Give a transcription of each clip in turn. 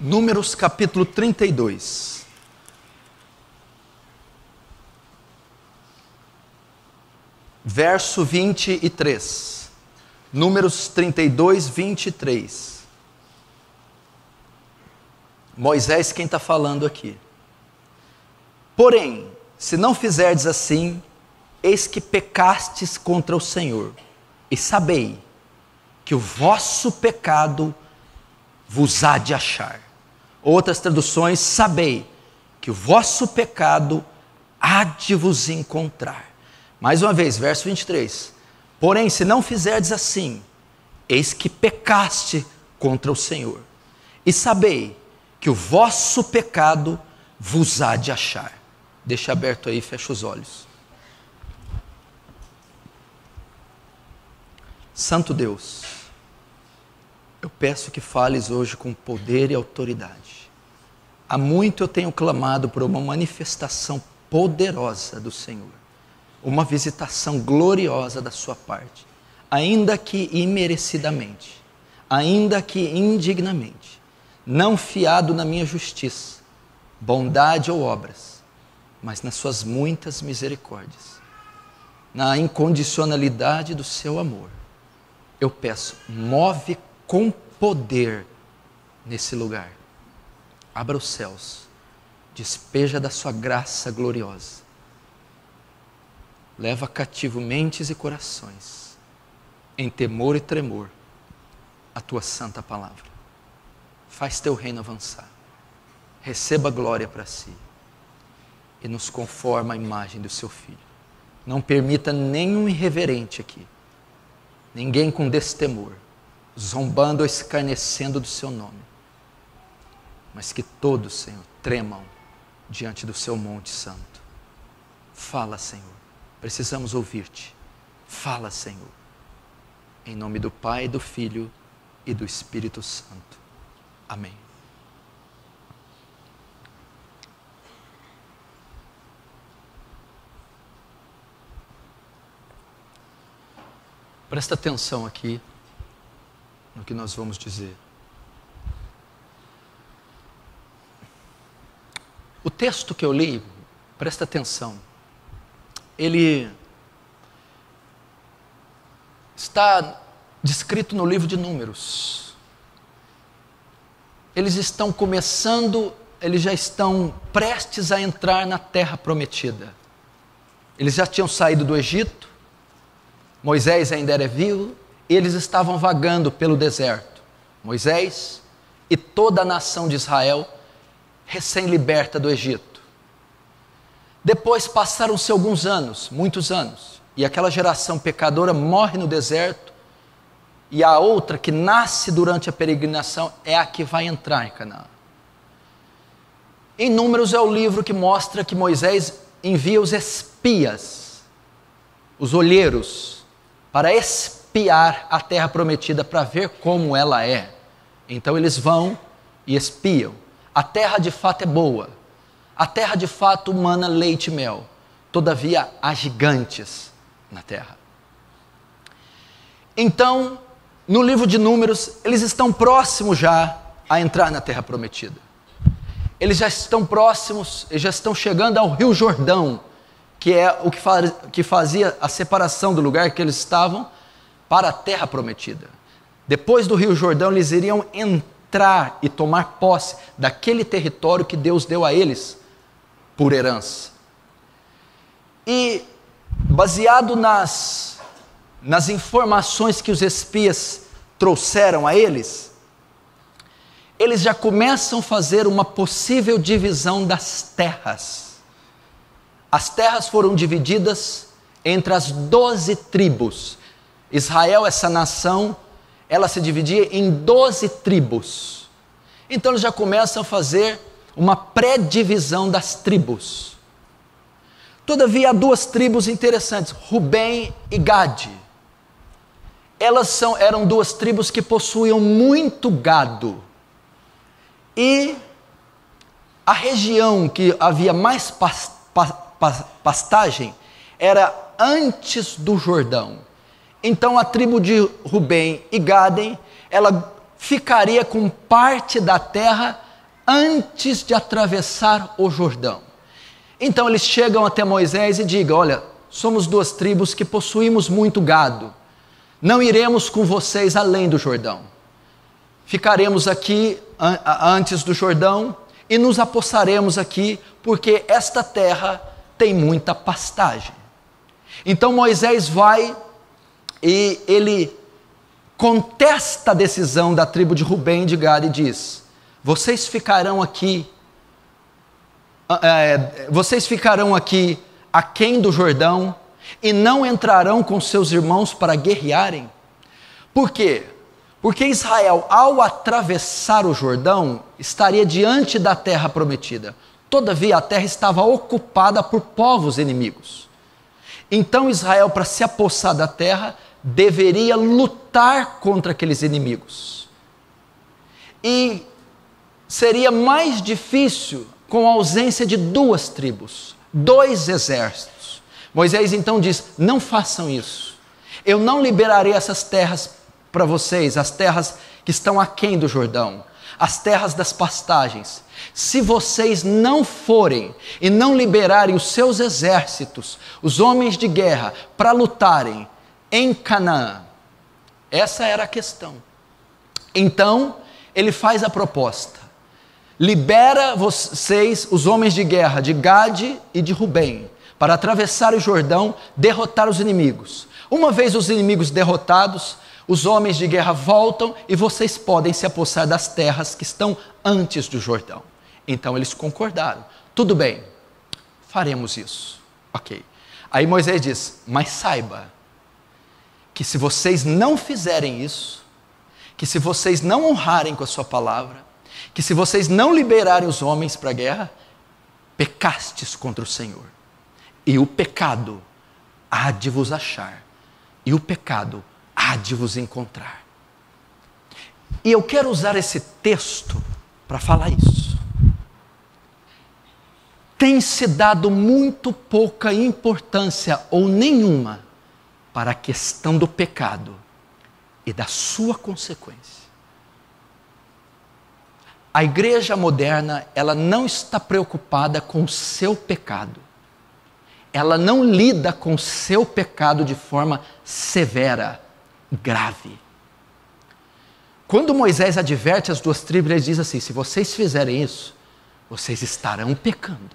Números capítulo 32. Verso 23. Números 32, 23. Moisés quem está falando aqui. Porém, se não fizerdes assim, eis que pecastes contra o Senhor, e sabei que o vosso pecado vos há de achar. Outras traduções, sabei que o vosso pecado há de vos encontrar. Mais uma vez, verso 23. Porém, se não fizerdes assim, eis que pecaste contra o Senhor, e sabei que o vosso pecado vos há de achar. Deixa aberto aí, fecha os olhos. Santo Deus, eu peço que fales hoje com poder e autoridade. Há muito eu tenho clamado por uma manifestação poderosa do Senhor, uma visitação gloriosa da sua parte, ainda que imerecidamente, ainda que indignamente, não fiado na minha justiça, bondade ou obras, mas nas suas muitas misericórdias, na incondicionalidade do seu amor. Eu peço, move com poder nesse lugar. Abra os céus, despeja da sua graça gloriosa. Leva cativo mentes e corações, em temor e tremor, a tua santa palavra. Faz teu reino avançar. Receba glória para si e nos conforma à imagem do seu Filho. Não permita nenhum irreverente aqui, ninguém com destemor, zombando ou escarnecendo do seu nome, mas que todos, Senhor, tremam diante do seu monte santo. Fala, Senhor, precisamos ouvir-te. Fala, Senhor, em nome do Pai, do Filho e do Espírito Santo. Amém. Presta atenção aqui no que nós vamos dizer. O texto que eu li, presta atenção, ele está descrito no livro de Números. Eles estão começando, eles já estão prestes a entrar na terra prometida. Eles já tinham saído do Egito, Moisés ainda era vivo, e eles estavam vagando pelo deserto. Moisés e toda a nação de Israel, recém-liberta do Egito. Depois passaram-se alguns anos, muitos anos, e aquela geração pecadora morre no deserto, e a outra que nasce durante a peregrinação é a que vai entrar em Canaã. Em Números é o livro que mostra que Moisés envia os espias, os olheiros, para espiar a terra prometida, para ver como ela é. Então eles vão e espiam. A terra de fato é boa, a terra de fato mana leite e mel, todavia há gigantes na terra. Então, no livro de Números, eles estão próximos já a entrar na terra prometida. Eles já estão próximos, eles já estão chegando ao Rio Jordão, que é o que fazia a separação do lugar que eles estavam para a terra prometida. Depois do Rio Jordão, eles iriam entrar e tomar posse daquele território que Deus deu a eles por herança. E baseado nas informações que os espias trouxeram a eles, eles já começam a fazer uma possível divisão das terras. As terras foram divididas entre as 12 tribos. Israel, essa nação, ela se dividia em 12 tribos. Então eles já começam a fazer uma pré-divisão das tribos. Todavia há duas tribos interessantes, Rubem e Gade. Eram duas tribos que possuíam muito gado. E a região que havia mais pastagem era antes do Jordão. Então a tribo de Rubem e Gade, ela ficaria com parte da terra antes de atravessar o Jordão. Então eles chegam até Moisés e digam: olha, somos 2 tribos que possuímos muito gado, não iremos com vocês além do Jordão, ficaremos aqui antes do Jordão e nos apossaremos aqui, porque esta terra tem muita pastagem. Então Moisés vai e ele contesta a decisão da tribo de Rubem e de Gad e diz: vocês ficarão aqui aquém do Jordão e não entrarão com seus irmãos para guerrearem? Por quê? Porque Israel, ao atravessar o Jordão, estaria diante da terra prometida. Todavia, a terra estava ocupada por povos inimigos. Então Israel, para se apossar da terra, deveria lutar contra aqueles inimigos. E seria mais difícil com a ausência de 2 tribos, 2 exércitos. Moisés então diz: não façam isso. Eu não liberarei essas terras para vocês, as terras que estão aquém do Jordão, as terras das pastagens, se vocês não forem e não liberarem os seus exércitos, os homens de guerra, para lutarem em Canaã. Essa era a questão. Então, ele faz a proposta: libera vocês, os homens de guerra de Gade e de Rubem, para atravessar o Jordão, derrotar os inimigos. Uma vez os inimigos derrotados, os homens de guerra voltam e vocês podem se apossar das terras que estão antes do Jordão. Então eles concordaram: tudo bem, faremos isso. Ok. Aí Moisés diz: mas saiba que se vocês não fizerem isso, que se vocês não honrarem com a sua palavra, que se vocês não liberarem os homens para a guerra, pecastes contra o Senhor, e o pecado há de vos achar, e o pecado há de vos encontrar. E eu quero usar esse texto para falar isso. Tem se dado muito pouca importância ou nenhuma para a questão do pecado e da sua consequência. A igreja moderna, ela não está preocupada com o seu pecado. Ela não lida com o seu pecado de forma severa, grave. Quando Moisés adverte as 2 tribos, ele diz assim: se vocês fizerem isso, vocês estarão pecando.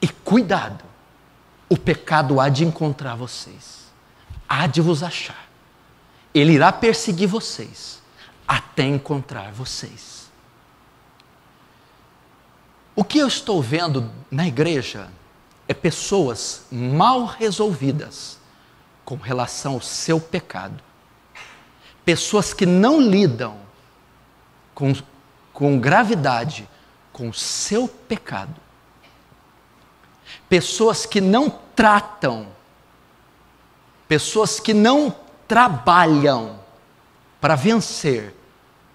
E cuidado, o pecado há de encontrar vocês, há de vos achar. Ele irá perseguir vocês, até encontrar vocês. O que eu estou vendo na igreja é pessoas mal resolvidas com relação ao seu pecado. Pessoas que não lidam com gravidade com o seu pecado. Pessoas que não tratam, pessoas que não trabalham para vencer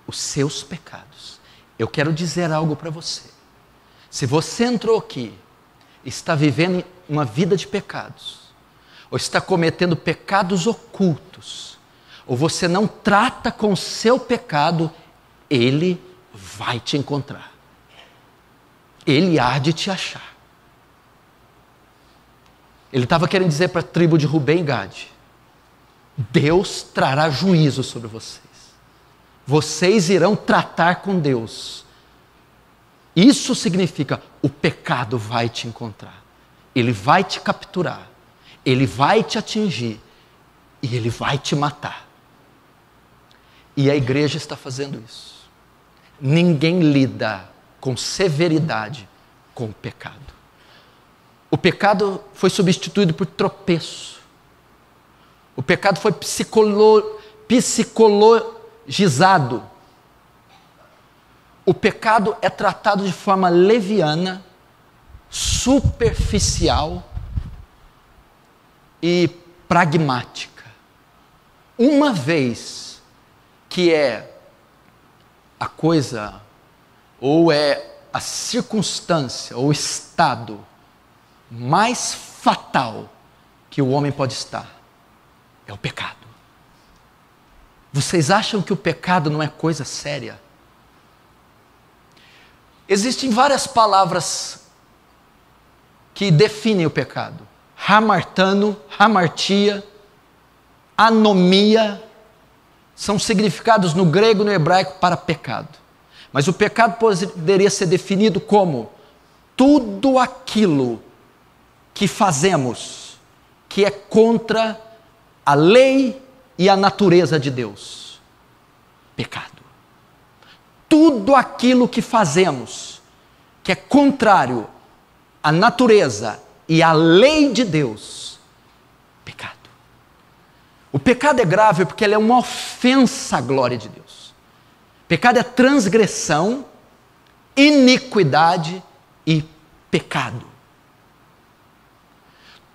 os seus pecados. Eu quero dizer algo para você. Se você entrou aqui, está vivendo uma vida de pecados, ou está cometendo pecados ocultos, ou você não trata com o seu pecado, ele vai te encontrar. Ele há de te achar. Ele estava querendo dizer para a tribo de Rubem e Gade: Deus trará juízo sobre vocês. Vocês irão tratar com Deus. Isso significa: o pecado vai te encontrar. Ele vai te capturar. Ele vai te atingir. E ele vai te matar. E a igreja está fazendo isso. Ninguém lida com severidade com o pecado. O pecado foi substituído por tropeço. O pecado foi psicologizado. O pecado é tratado de forma leviana, superficial e pragmática. Uma vez que é a coisa, ou é a circunstância, ou o estado mais fatal que o homem pode estar, é o pecado. Vocês acham que o pecado não é coisa séria? Existem várias palavras que definem o pecado. Hamartano, hamartia, anomia, são significados no grego e no hebraico para pecado. Mas o pecado poderia ser definido como tudo aquilo que fazemos que é contra a lei e a natureza de Deus. Pecado. Tudo aquilo que fazemos que é contrário à natureza e à lei de Deus. Pecado. O pecado é grave porque ele é uma ofensa à glória de Deus. Pecado é transgressão, iniquidade e pecado.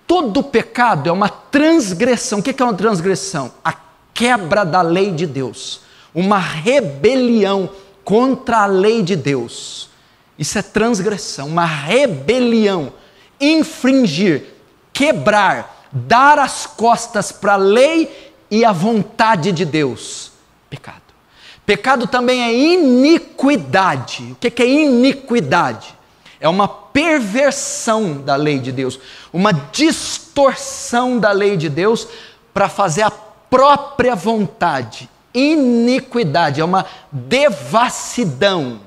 Todo pecado é uma transgressão. O que é uma transgressão? A quebra da lei de Deus. Uma rebelião contra a lei de Deus. Isso é transgressão, uma rebelião. Infringir, quebrar, dar as costas para a lei e a vontade de Deus. Pecado. Pecado também é iniquidade. O que é iniquidade? É uma perversão da lei de Deus, uma distorção da lei de Deus para fazer a própria vontade. Iniquidade é uma devassidão.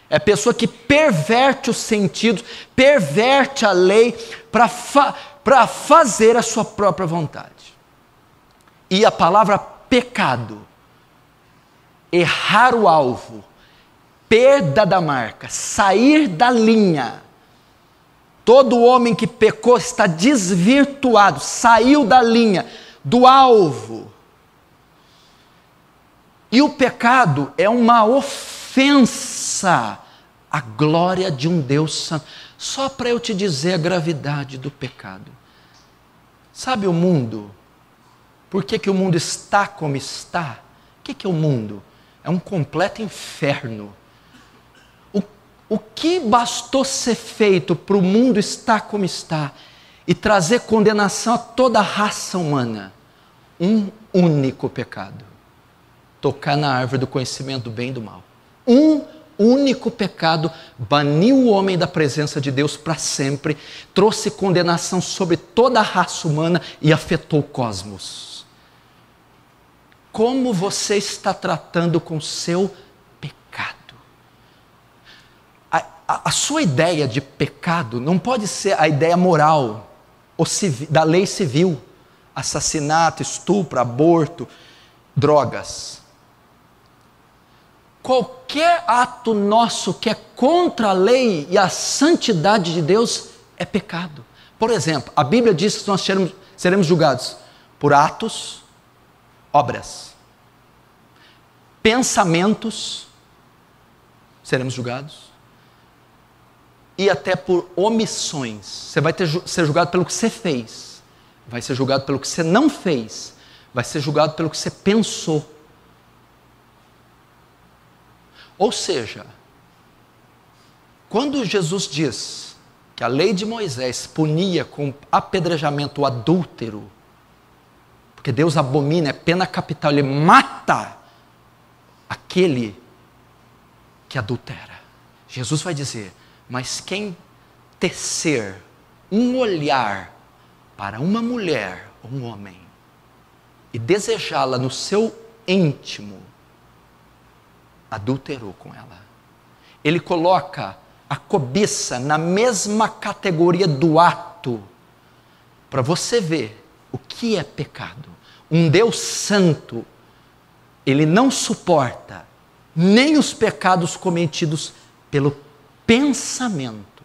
É a pessoa que perverte os sentidos, perverte a lei para fazer a sua própria vontade. E a palavra pecado, errar o alvo, perda da marca, sair da linha. Todo homem que pecou está desvirtuado, saiu da linha, do alvo. E o pecado é uma ofensa à glória de um Deus santo. Só para eu te dizer a gravidade do pecado. Sabe o mundo? Por que o mundo está como está? O que é o mundo? É um completo inferno. O que bastou ser feito para o mundo estar como está e trazer condenação a toda a raça humana? Um único pecado. Tocar na árvore do conhecimento do bem e do mal. Um único pecado baniu o homem da presença de Deus para sempre, trouxe condenação sobre toda a raça humana e afetou o cosmos. Como você está tratando com o seu pecado? A sua ideia de pecado não pode ser a ideia moral ou da lei civil. Assassinato, estupro, aborto, drogas. Qualquer ato nosso que é contra a lei e a santidade de Deus é pecado. Por exemplo, a Bíblia diz que nós seremos julgados por atos, obras, pensamentos, seremos julgados, e até por omissões. Você vai ser julgado pelo que você fez, vai ser julgado pelo que você não fez, vai ser julgado pelo que você pensou. Ou seja, quando Jesus diz que a lei de Moisés punia com apedrejamento o adúltero, porque Deus abomina, é pena capital, ele mata aquele que adultera. Jesus vai dizer, mas quem tecer um olhar para uma mulher ou um homem e desejá-la no seu íntimo, adulterou com ela. Ele coloca a cobiça na mesma categoria do ato, para você ver o que é pecado. Um Deus santo, ele não suporta nem os pecados cometidos pelo pensamento.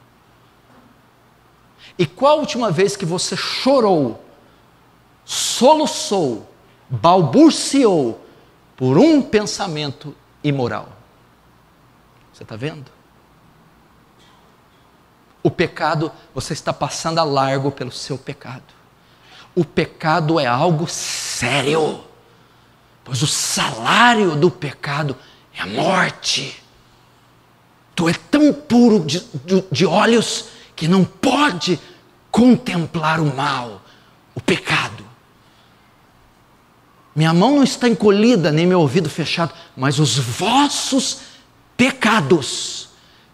E qual a última vez que você chorou, soluçou, balbuciou por um pensamento imoral? Você está vendo? O pecado, você está passando a largo pelo seu pecado. O pecado é algo sério, pois o salário do pecado é a morte. Tu é tão puro de olhos que não pode contemplar o mal, o pecado. Minha mão não está encolhida, nem meu ouvido fechado, mas os vossos pecados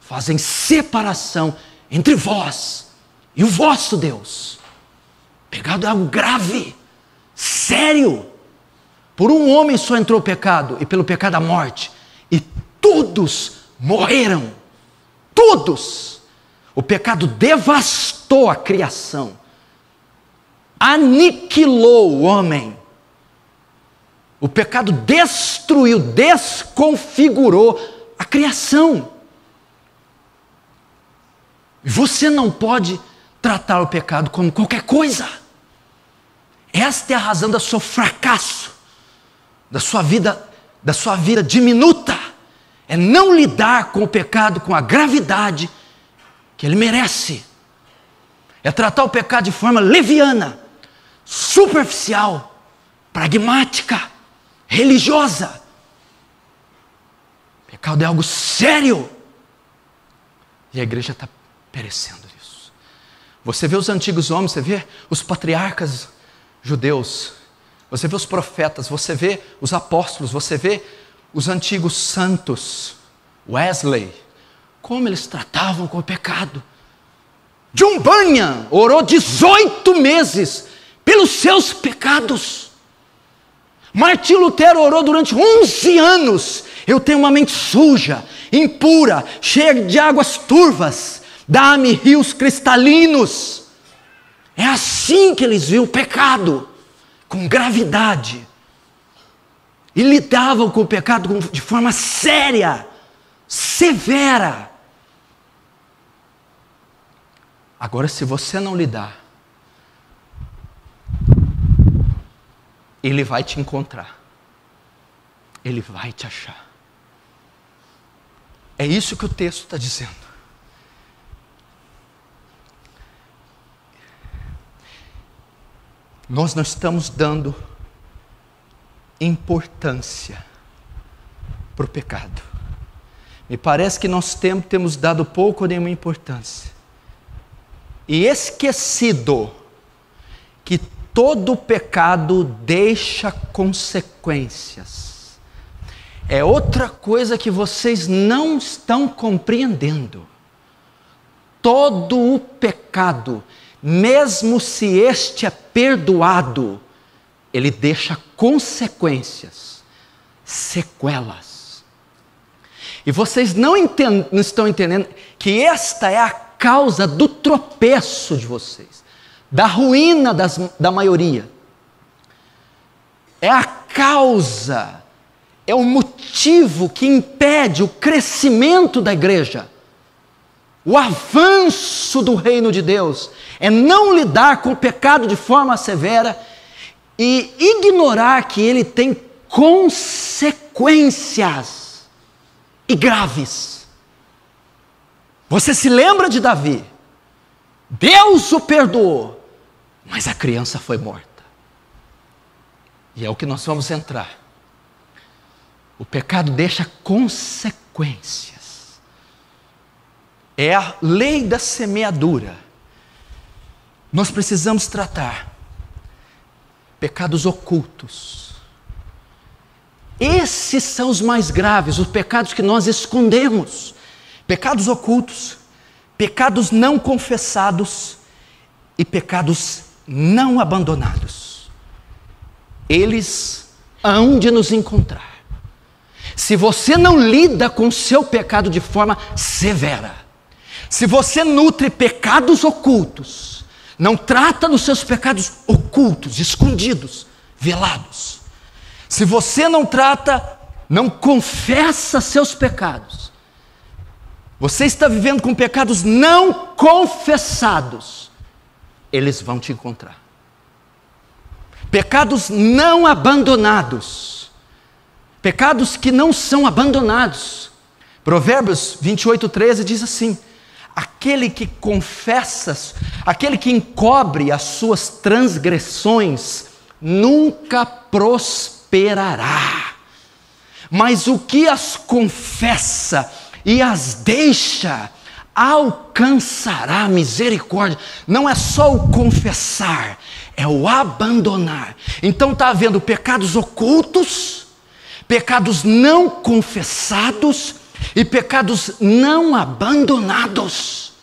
fazem separação entre vós e o vosso Deus. Pecado é algo grave, sério. Por um homem só entrou o pecado, e pelo pecado a morte. E todos morreram. Todos. O pecado devastou a criação. Aniquilou o homem. O pecado destruiu, desconfigurou a criação. E você não pode tratar o pecado como qualquer coisa. Esta é a razão do seu fracasso, da sua vida diminuta. É não lidar com o pecado com a gravidade que ele merece. É tratar o pecado de forma leviana, superficial, pragmática, religiosa. Pecado é algo sério. E a igreja está perecendo nisso. Você vê os antigos homens, você vê os patriarcas judeus, você vê os profetas, você vê os apóstolos, você vê os antigos santos, Wesley, como eles tratavam com o pecado. John Bunyan orou 18 meses pelos seus pecados. Martim Lutero orou durante 11 anos. Eu tenho uma mente suja, impura, cheia de águas turvas. Dá-me rios cristalinos. É assim que eles viam o pecado, com gravidade. E lidavam com o pecado de forma séria, severa. Agora, se você não lidar, ele vai te encontrar. Ele vai te achar. É isso que o texto está dizendo. Nós não estamos dando importância para o pecado. Me parece que nós temos dado pouco ou nenhuma importância. E esquecido que todo pecado deixa consequências. É outra coisa que vocês não estão compreendendo. Todo o pecado, mesmo se este é perdoado, ele deixa consequências, sequelas. E vocês não estão entendendo que esta é a causa do tropeço de vocês, da ruína da maioria. É a causa, é o motivo que impede o crescimento da igreja, o avanço do reino de Deus. É não lidar com o pecado de forma severa e ignorar que ele tem consequências e graves. Você se lembra de Davi? Deus o perdoou, mas a criança foi morta. E é o que nós vamos entrar. O pecado deixa consequências. É a lei da semeadura. Nós precisamos tratar pecados ocultos. Esses são os mais graves, os pecados que nós escondemos. Pecados ocultos, pecados não confessados e pecados não abandonados. Eles hão de nos encontrar. Se você não lida com o seu pecado de forma severa, se você nutre pecados ocultos, não trata dos seus pecados ocultos, escondidos, velados. Se você não trata, não confessa seus pecados, você está vivendo com pecados não confessados, eles vão te encontrar. Pecados não abandonados, pecados que não são abandonados. Provérbios 28:13 diz assim: aquele que confessa, aquele que encobre as suas transgressões, nunca prosperará. Mas o que as confessa e as deixa, alcançará misericórdia. Não é só o confessar, é o abandonar. Então está havendo pecados ocultos, pecados não confessados e pecados não abandonados.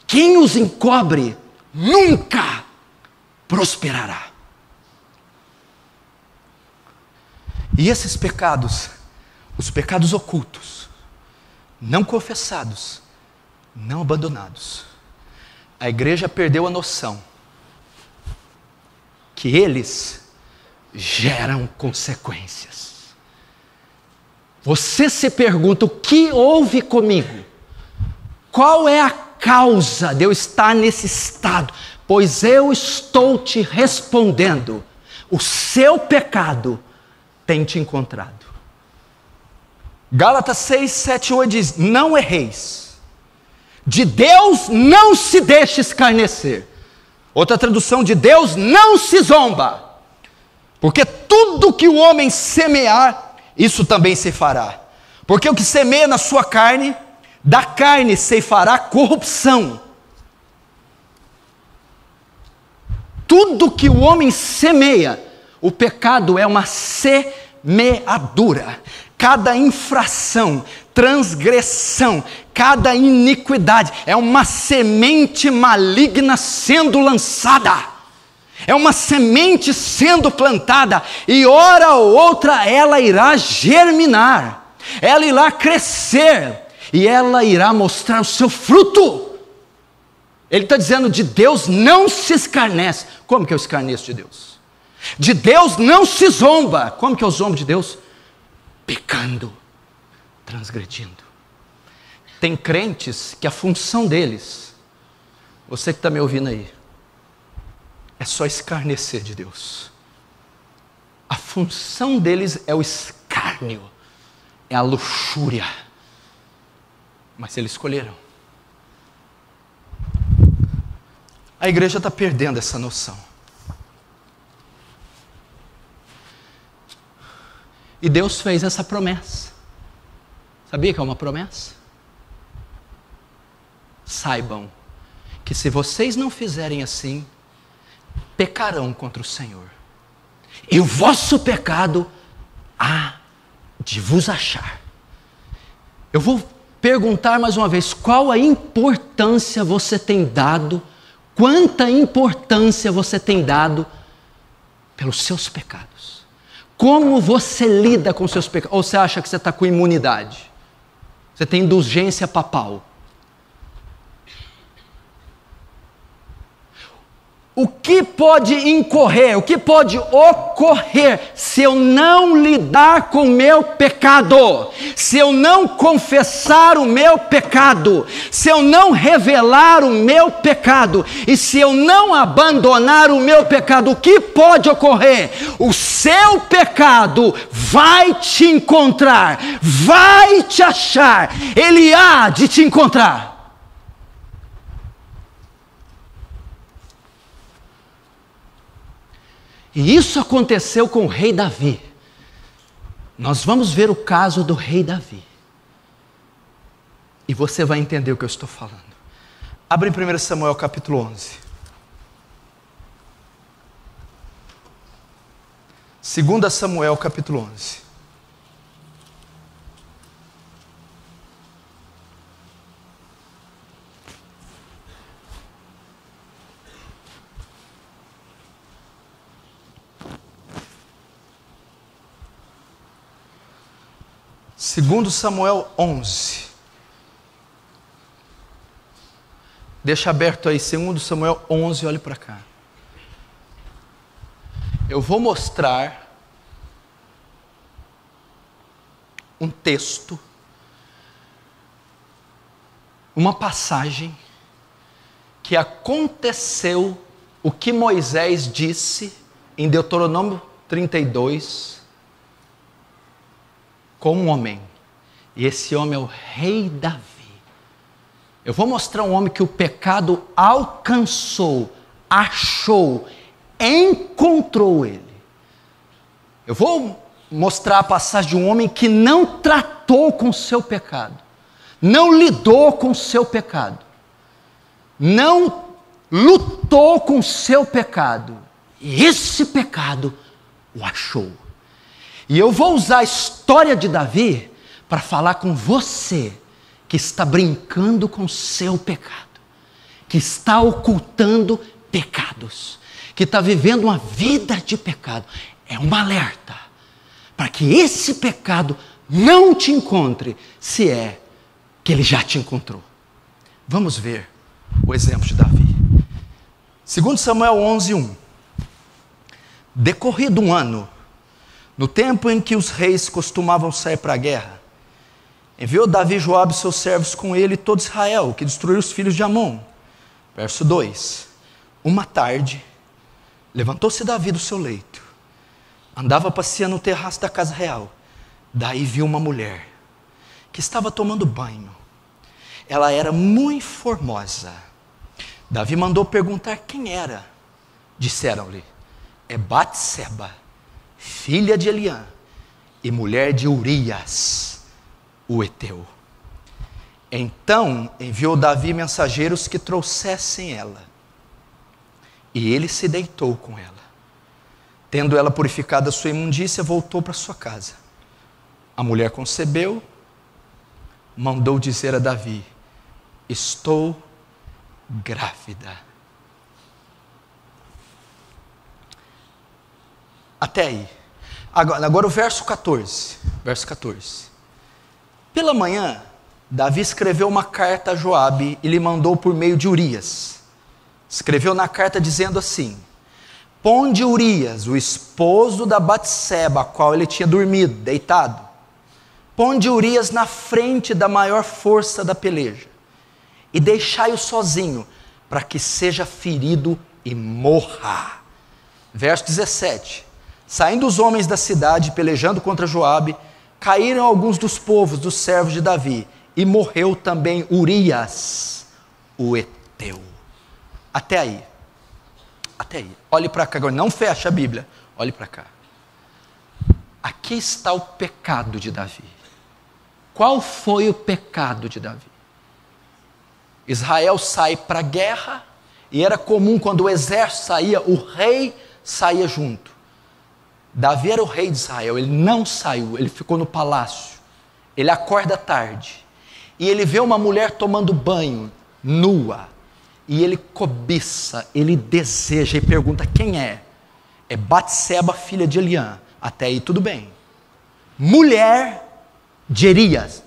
Quem os encobre nunca prosperará. E esses pecados, os pecados ocultos, não confessados, não abandonados, a igreja perdeu a noção que eles geram consequências. Você se pergunta: o que houve comigo? Qual é a causa de eu estar nesse estado? Pois eu estou te respondendo: o seu pecado tem te encontrado. Gálatas 6, 7, 8 diz: não erreis, de Deus não se deixe escarnecer. Outra tradução: de Deus não se zomba, porque tudo que o homem semear, isso também se fará. Porque o que semeia na sua carne, da carne ceifará corrupção. Tudo que o homem semeia, o pecado é uma semeadura. Cada infração, transgressão, cada iniquidade é uma semente maligna sendo lançada. É uma semente sendo plantada, e hora ou outra ela irá germinar, ela irá crescer, e ela irá mostrar o seu fruto. Ele está dizendo: de Deus não se escarnece. Como que eu escarneço de Deus? De Deus não se zomba. Como que eu zombo de Deus? Pecando, transgredindo. Tem crentes que a função deles, você que está me ouvindo aí, é só escarnecer de Deus. A função deles é o escárnio, é a luxúria. Mas eles escolheram. A igreja está perdendo essa noção. E Deus fez essa promessa. Sabia que é uma promessa? Saibam que se vocês não fizerem assim, pecarão contra o Senhor, e o vosso pecado há de vos achar. Eu vou perguntar mais uma vez: qual a importância você tem dado, quanta importância você tem dado pelos seus pecados? Como você lida com seus pecados? Ou você acha que você está com imunidade? Você tem indulgência papal? O que pode incorrer, o que pode ocorrer se eu não lidar com o meu pecado? Se eu não confessar o meu pecado? Se eu não revelar o meu pecado? E se eu não abandonar o meu pecado, o que pode ocorrer? O seu pecado vai te encontrar, vai te achar, ele há de te encontrar. E isso aconteceu com o rei Davi. Nós vamos ver o caso do rei Davi. E você vai entender o que eu estou falando. Abre em 1 Samuel capítulo 11. 2 Samuel capítulo 11. Segundo Samuel 11. Deixa aberto aí, 2 Samuel 11, olhe para cá. Eu vou mostrar um texto, uma passagem que aconteceu o que Moisés disse em Deuteronômio 32, com um homem, e esse homem é o rei Davi. Eu vou mostrar um homem que o pecado alcançou, achou, encontrou ele. Eu vou mostrar a passagem de um homem que não tratou com o seu pecado, não lidou com o seu pecado, não lutou com o seu pecado, e esse pecado o achou. E eu vou usar a história de Davi para falar com você que está brincando com seu pecado, que está ocultando pecados, que está vivendo uma vida de pecado. É um alerta para que esse pecado não te encontre, se é que ele já te encontrou. Vamos ver o exemplo de Davi. 2 Samuel 11:1. Decorrido um ano, no tempo em que os reis costumavam sair para a guerra, enviou Davi e Joabe seus servos com ele e todo Israel, que destruiu os filhos de Amon. Verso 2. Uma tarde, levantou-se Davi do seu leito, andava passeando no terraço da casa real. Daí viu uma mulher que estava tomando banho. Ela era muito formosa. Davi mandou perguntar quem era. Disseram-lhe: é Batseba, filha de Eliã e mulher de Urias, o heteu. Então enviou Davi mensageiros que trouxessem ela. E ele se deitou com ela. Tendo ela purificado a sua imundícia, voltou para sua casa. A mulher concebeu, mandou dizer a Davi: estou grávida. Até aí. Agora o verso 14. Verso 14. Pela manhã, Davi escreveu uma carta a Joabe e lhe mandou por meio de Urias. Escreveu na carta dizendo assim: ponde Urias, o esposo da Batseba, a qual ele tinha dormido, deitado. Ponde Urias na frente da maior força da peleja e deixai-o sozinho, para que seja ferido e morra. Verso 17. Saindo os homens da cidade, pelejando contra Joabe, caíram alguns dos povos, dos servos de Davi, e morreu também Urias, o heteu. Até aí. Até aí. Olhe para cá agora, não feche a Bíblia. Olhe para cá. Aqui está o pecado de Davi. Qual foi o pecado de Davi? Israel sai para a guerra, e era comum quando o exército saía, o rei saía junto. Davi era o rei de Israel, ele não saiu, ele ficou no palácio. Ele acorda tarde, e ele vê uma mulher tomando banho, nua, e ele cobiça, ele deseja, e pergunta quem é? É Batseba, filha de Eliã. Até aí tudo bem. Mulher de Urias.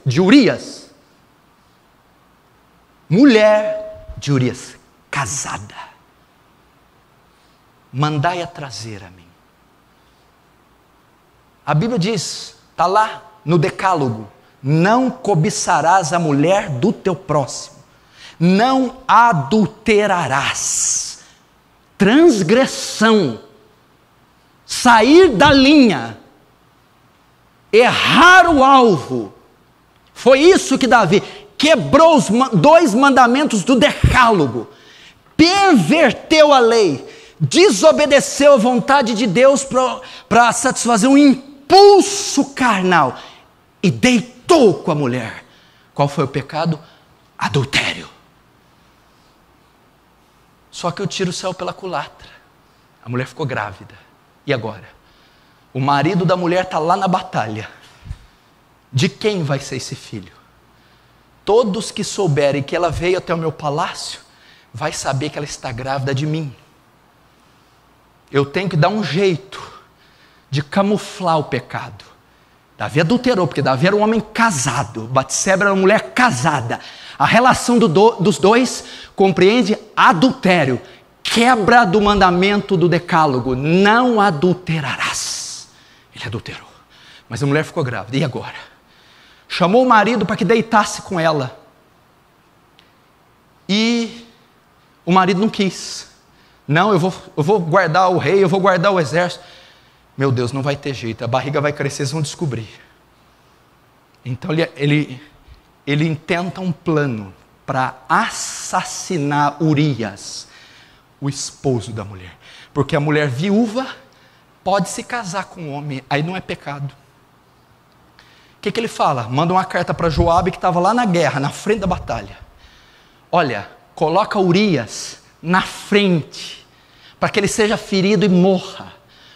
Mulher de Urias, casada. Mandai-a trazer a mim. A Bíblia diz, está lá no Decálogo: não cobiçarás a mulher do teu próximo, não adulterarás. Transgressão, sair da linha, errar o alvo. Foi isso que Davi quebrou os 2 mandamentos do Decálogo, perverteu a lei, desobedeceu a vontade de Deus para satisfazer um impulso carnal e deitou com a mulher. Qual foi o pecado? Adultério. Só que o tiro saiu pela culatra. A mulher ficou grávida. E agora? O marido da mulher está lá na batalha. De quem vai ser esse filho? Todos que souberem que ela veio até o meu palácio, vai saber que ela está grávida de mim. Eu tenho que dar um jeito de camuflar o pecado. Davi adulterou, porque Davi era um homem casado, Batseba era uma mulher casada. A relação dos dois compreende adultério, quebra do mandamento do Decálogo: não adulterarás. Ele adulterou, mas a mulher ficou grávida. E agora? Chamou o marido para que deitasse com ela, e o marido não quis. Não, eu vou guardar o rei, eu vou guardar o exército. Meu Deus, não vai ter jeito, a barriga vai crescer, eles vão descobrir. Então ele intenta um plano para assassinar Urias, o esposo da mulher. Porque a mulher viúva pode se casar com um homem, aí não é pecado. O que ele fala? Manda uma carta para Joabe, que estava lá na guerra, na frente da batalha. Olha, coloca Urias na frente, para que ele seja ferido e morra.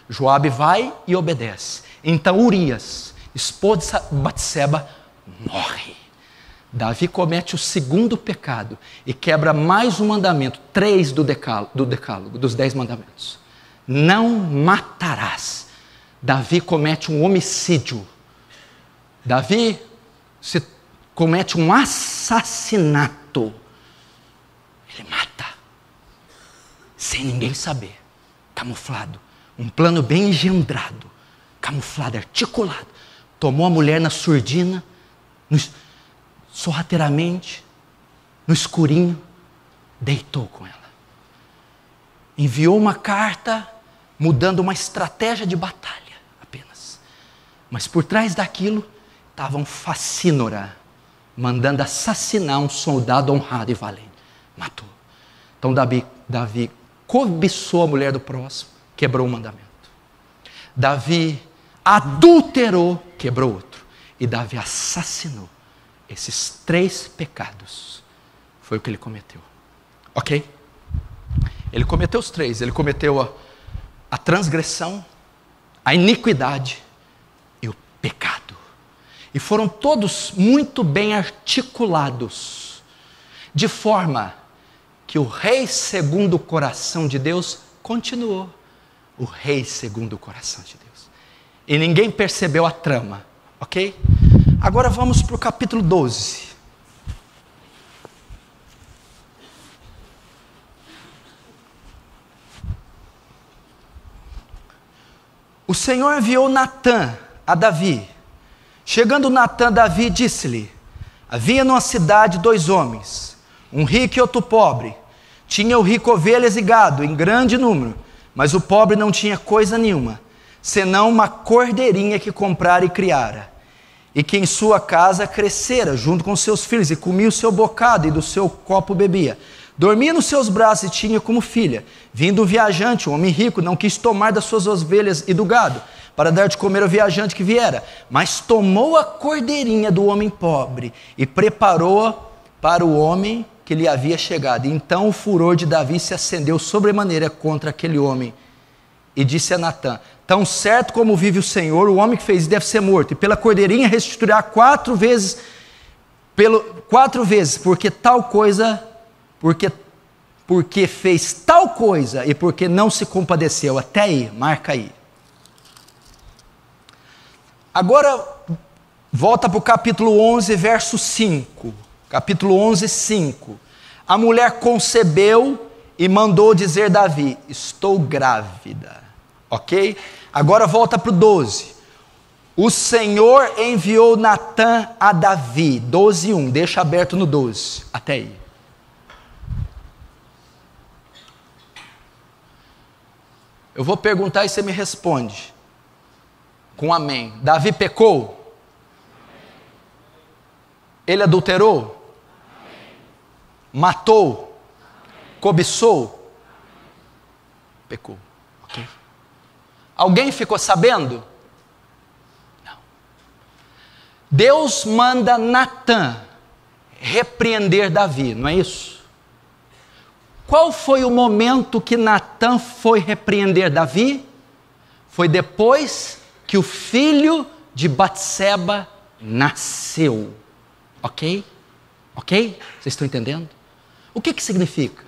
Joabe vai e obedece. Então Urias, esposa de Batseba, morre. Davi comete o segundo pecado e quebra mais um mandamento, 3 do decálogo, dos 10 mandamentos. Não matarás. Davi comete um homicídio. Davi comete um assassinato. Ele mata, sem ninguém saber, camuflado. Um plano bem engendrado, camuflado, articulado. Tomou a mulher na surdina, sorrateiramente, no escurinho, deitou com ela. Enviou uma carta, mudando uma estratégia de batalha apenas. Mas por trás daquilo, estava um facínora, mandando assassinar um soldado honrado e valente. Matou. Então Davi cobiçou a mulher do próximo, quebrou o mandamento. Davi adulterou, quebrou outro. E Davi assassinou. Esses 3 pecados foi o que ele cometeu. Ok? Ele cometeu os 3. Ele cometeu a transgressão, a iniquidade e o pecado. E foram todos muito bem articulados, de forma que o rei segundo o coração de Deus continuou o rei segundo o coração de Deus. E ninguém percebeu a trama, ok? Agora vamos para o capítulo 12. O Senhor enviou Natã a Davi. Chegando Natã, Davi disse-lhe: havia numa cidade 2 homens, um rico e outro pobre. Tinha o rico ovelhas e gado em grande número, mas o pobre não tinha coisa nenhuma, senão uma cordeirinha que comprara e criara, e que em sua casa crescera junto com seus filhos, e comia o seu bocado e do seu copo bebia. Dormia nos seus braços e tinha como filha. Vindo um viajante, um homem rico, não quis tomar das suas ovelhas e do gado, para dar de comer ao viajante que viera, mas tomou a cordeirinha do homem pobre e preparou-a para o homem que lhe havia chegado. E então o furor de Davi se acendeu sobremaneira contra aquele homem, e disse a Natã: tão certo como vive o Senhor, o homem que fez isso deve ser morto, e pela cordeirinha restituirá 4 vezes, porque tal coisa, porque fez tal coisa, e porque não se compadeceu. Até aí, marca aí. Agora, volta para o capítulo 11, verso 5. Capítulo 11, 5. A mulher concebeu e mandou dizer Davi: estou grávida. Ok? Agora volta para o 12. O Senhor enviou Natã a Davi. 12, 1. Deixa aberto no 12. Até aí. Eu vou perguntar e você me responde com amém. Davi pecou? Ele adulterou? Matou? Cobiçou? Pecou. Ok? Alguém ficou sabendo? Não. Deus manda Natã repreender Davi, não é isso? Qual foi o momento que Natã foi repreender Davi? Foi depois que o filho de Batseba nasceu. Ok? Ok? Vocês estão entendendo? O que significa?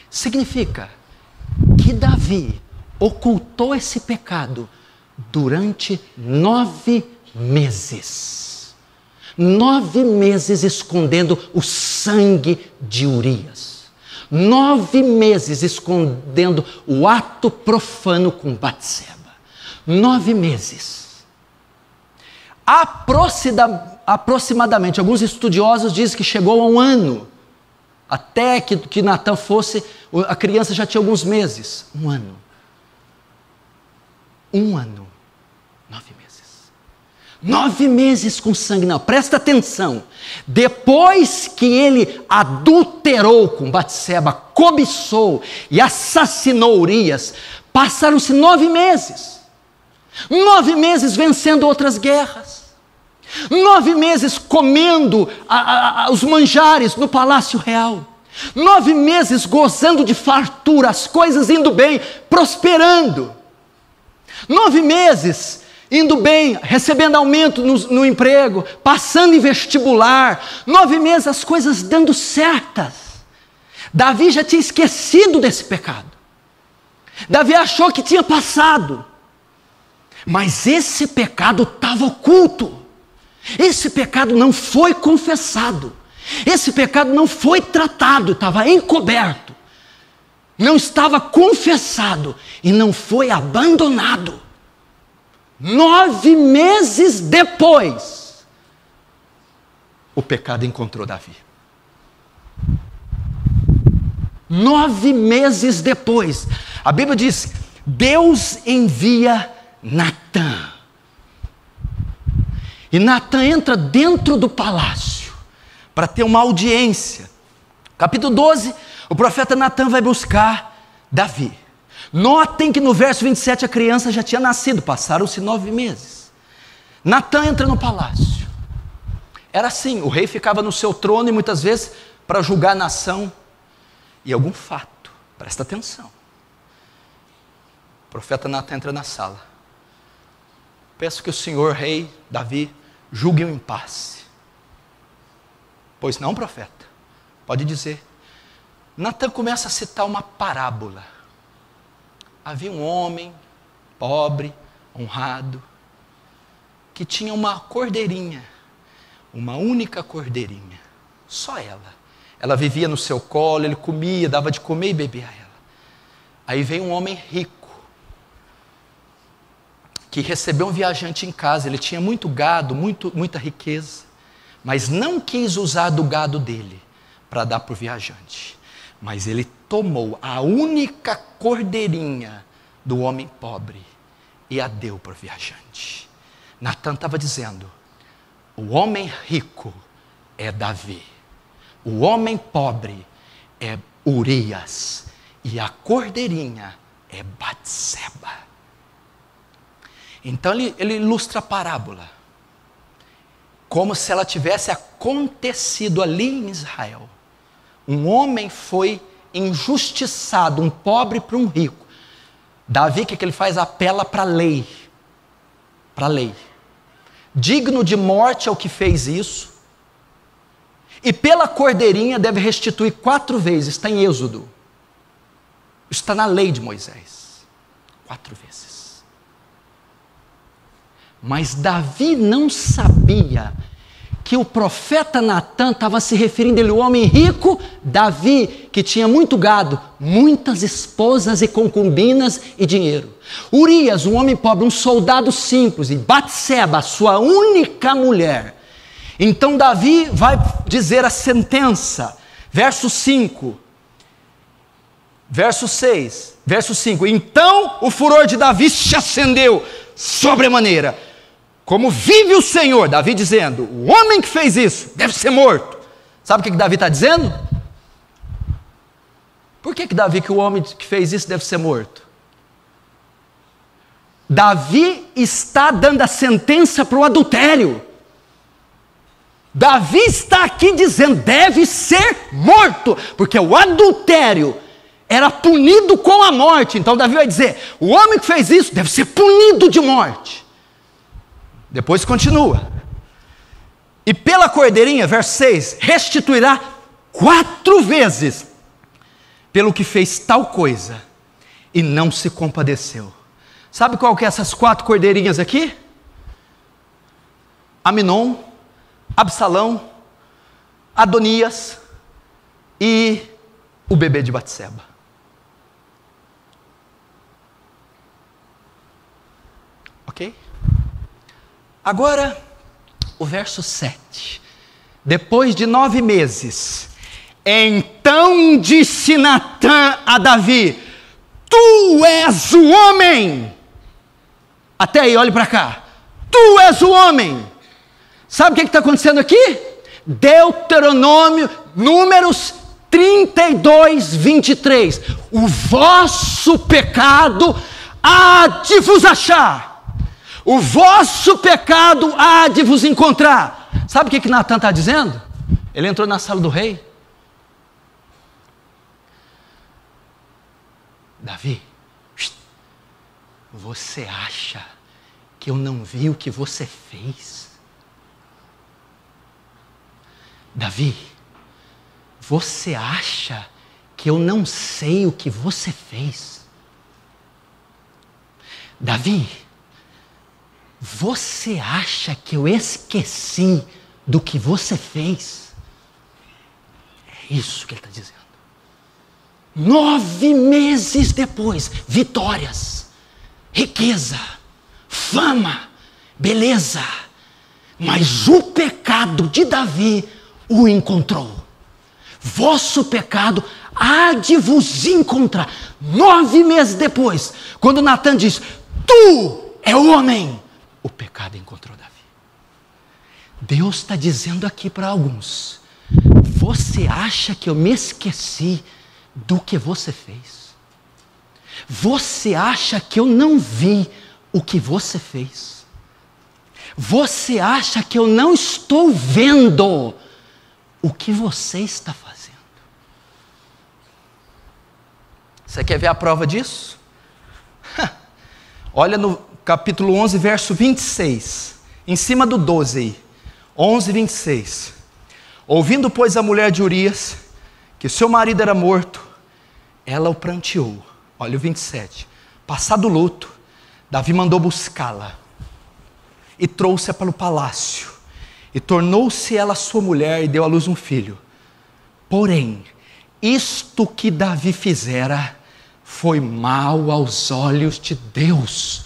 Significa que Davi ocultou esse pecado durante 9 meses. 9 meses escondendo o sangue de Urias. 9 meses escondendo o ato profano com Batseba. 9 meses. Aproximadamente, alguns estudiosos dizem que chegou a 1 ano. Até que Natã fosse, a criança já tinha alguns meses. 1 ano. 1 ano. 9 meses. 9 meses com sangue. Não, presta atenção. Depois que ele adulterou com Batseba, cobiçou e assassinou Urias, passaram-se 9 meses. 9 meses vencendo outras guerras. 9 meses comendo os manjares no palácio real. 9 meses gozando de fartura, as coisas indo bem, prosperando. 9 meses indo bem, recebendo aumento no emprego, passando em vestibular, 9 meses as coisas dando certas. Davi já tinha esquecido desse pecado. Davi achou que tinha passado. Mas esse pecado estava oculto. Esse pecado não foi confessado. Esse pecado não foi tratado, estava encoberto. Não estava confessado e não foi abandonado. 9 meses depois, o pecado encontrou Davi. 9 meses depois, a Bíblia diz: Deus envia Natã. E Natã entra dentro do palácio para ter uma audiência. Capítulo 12, o profeta Natã vai buscar Davi. Notem que no verso 27 a criança já tinha nascido, passaram-se 9 meses. Natã entra no palácio. Era assim, o rei ficava no seu trono e muitas vezes para julgar a nação e algum fato. Presta atenção. O profeta Natã entra na sala. Peço que o senhor rei Davi julgue um impasse. Pois não, profeta? Pode dizer. Natã começa a citar uma parábola. Havia um homem pobre, honrado, que tinha uma cordeirinha, uma única cordeirinha, só ela. Ela vivia no seu colo, ele comia, dava de comer e beber a ela. Aí veio um homem rico, que recebeu um viajante em casa. Ele tinha muito gado, muita riqueza, mas não quis usar do gado dele para dar para o viajante. Mas ele tomou a única cordeirinha do homem pobre e a deu para o viajante. Natã estava dizendo: o homem rico é Davi, o homem pobre é Urias e a cordeirinha é Batseba. Então ele ilustra a parábola como se ela tivesse acontecido ali em Israel. Um homem foi injustiçado, um pobre para um rico. Davi, o que ele faz? Apela para a lei. Para a lei. Digno de morte é o que fez isso. E pela cordeirinha deve restituir 4 vezes. Está em Êxodo. Está na lei de Moisés. 4 vezes. Mas Davi não sabia que o profeta Natã estava se referindo a ele, o homem rico, Davi, que tinha muito gado, muitas esposas e concubinas e dinheiro. Urias, um homem pobre, um soldado simples, e Batseba, sua única mulher. Então Davi vai dizer a sentença, verso 5, verso 6, verso 5. Então o furor de Davi se acendeu sobremaneira. Como vive o Senhor, Davi dizendo, o homem que fez isso deve ser morto. Sabe o que Davi está dizendo? Por que Davi, que o homem que fez isso deve ser morto? Davi está dando a sentença para o adultério. Davi está aqui dizendo, deve ser morto, porque o adultério era punido com a morte. Então Davi vai dizer, o homem que fez isso deve ser punido de morte. Depois continua. E pela cordeirinha, verso 6, restituirá 4 vezes pelo que fez tal coisa e não se compadeceu. Sabe qual que é essas 4 cordeirinhas aqui? Aminon, Absalão, Adonias e o bebê de Batseba. Ok? Agora, o verso 7. Depois de 9 meses, então disse Natã a Davi, tu és o homem. Até aí, olhe para cá. Tu és o homem. Sabe o que está acontecendo aqui? Deuteronômio, Números 32, 23. O vosso pecado há de vos achar. O vosso pecado há de vos encontrar. Sabe o que Natã está dizendo? Ele entrou na sala do rei. Davi, você acha que eu não vi o que você fez? Davi, você acha que eu não sei o que você fez? Davi, você acha que eu esqueci do que você fez? É isso que ele está dizendo. 9 meses depois, vitórias, riqueza, fama, beleza. Mas o pecado de Davi o encontrou. Vosso pecado há de vos encontrar. 9 meses depois, quando Natan diz, tu é o homem, o pecado encontrou Davi. Deus está dizendo aqui para alguns, você acha que eu me esqueci do que você fez? Você acha que eu não vi o que você fez? Você acha que eu não estou vendo o que você está fazendo? Você quer ver a prova disso? Olha no capítulo 11, verso 26, em cima do 12 aí, 11, 26. Ouvindo, pois, a mulher de Urias, que seu marido era morto, ela o pranteou. Olha o 27. Passado o luto, Davi mandou buscá-la e trouxe-a para o palácio. E tornou-se ela sua mulher e deu à luz um filho. Porém, isto que Davi fizera foi mal aos olhos de Deus.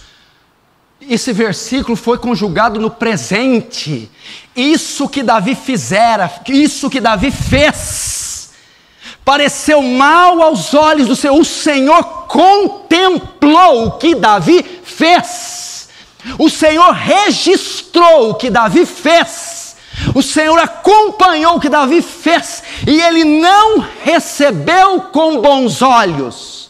Esse versículo foi conjugado no presente. Isso que Davi fizera, isso que Davi fez, pareceu mal aos olhos do Senhor. O Senhor contemplou o que Davi fez. O Senhor registrou o que Davi fez. O Senhor acompanhou o que Davi fez. E ele não recebeu com bons olhos.